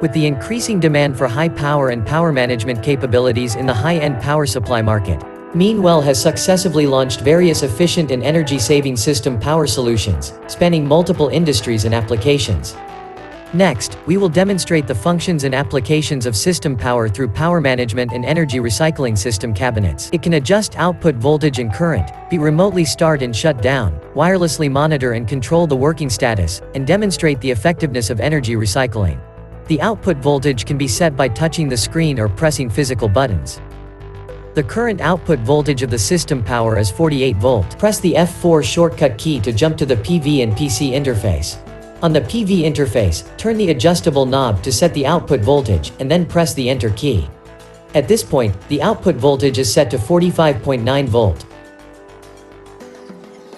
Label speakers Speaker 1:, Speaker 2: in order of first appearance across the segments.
Speaker 1: With the increasing demand for high power and power management capabilities in the high-end power supply market, Meanwell has successively launched various efficient and energy-saving system power solutions, spanning multiple industries and applications. Next, we will demonstrate the functions and applications of system power through power management and energy recycling system cabinets. It can adjust output voltage and current, be remotely start and shut down, wirelessly monitor and control the working status, and demonstrate the effectiveness of energy recycling. The output voltage can be set by touching the screen or pressing physical buttons. The current output voltage of the system power is 48 volt. Press the F4 shortcut key to jump to the PV and PC interface. On the PV interface, turn the adjustable knob to set the output voltage, and then press the Enter key. At this point, the output voltage is set to 45.9 volt.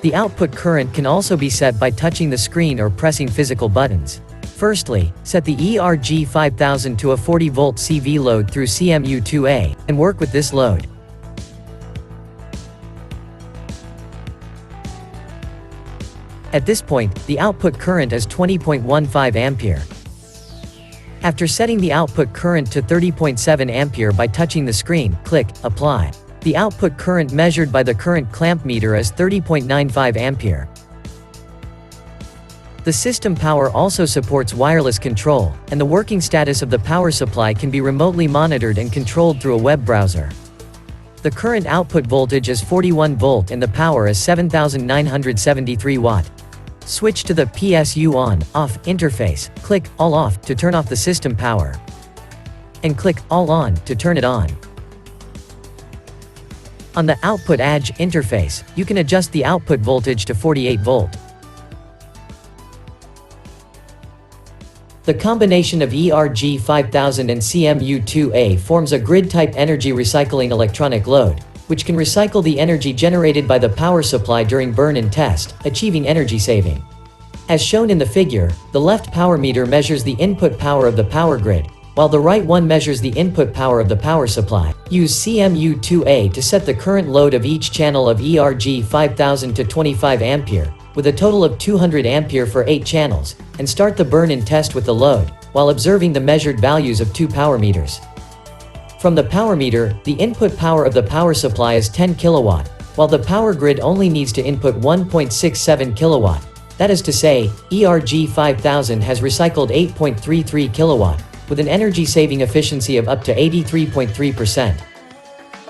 Speaker 1: The output current can also be set by touching the screen or pressing physical buttons. Firstly, set the ERG5000 to a 40 volt CV load through CMU2A, and work with this load. At this point, the output current is 20.15 ampere. After setting the output current to 30.7 ampere by touching the screen, click Apply. The output current measured by the current clamp meter is 30.95 ampere. The system power also supports wireless control, and the working status of the power supply can be remotely monitored and controlled through a web browser. The current output voltage is 41 volt and the power is 7973 watt. Switch to the PSU on/off interface, click All Off to turn off the system power, and click All On to turn it on. On the Output Edge interface, you can adjust the output voltage to 48 volt. The combination of ERG5000 and CMU2A forms a grid-type energy recycling electronic load, which can recycle the energy generated by the power supply during burn and test, achieving energy saving. As shown in the figure, the left power meter measures the input power of the power grid, while the right one measures the input power of the power supply. Use CMU2A to set the current load of each channel of ERG5000 to 25 ampere, with a total of 200 ampere for 8 channels, and start the burn and test with the load, while observing the measured values of 2 power meters. From the power meter, the input power of the power supply is 10 kilowatt, while the power grid only needs to input 1.67 kilowatt. That is to say, ERG5000 has recycled 8.33 kilowatt, with an energy-saving efficiency of up to 83.3%.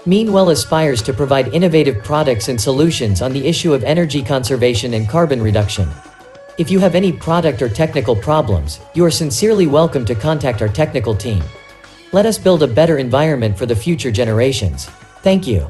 Speaker 1: Meanwell aspires to provide innovative products and solutions on the issue of energy conservation and carbon reduction. If you have any product or technical problems, you are sincerely welcome to contact our technical team. Let us build a better environment for the future generations. Thank you.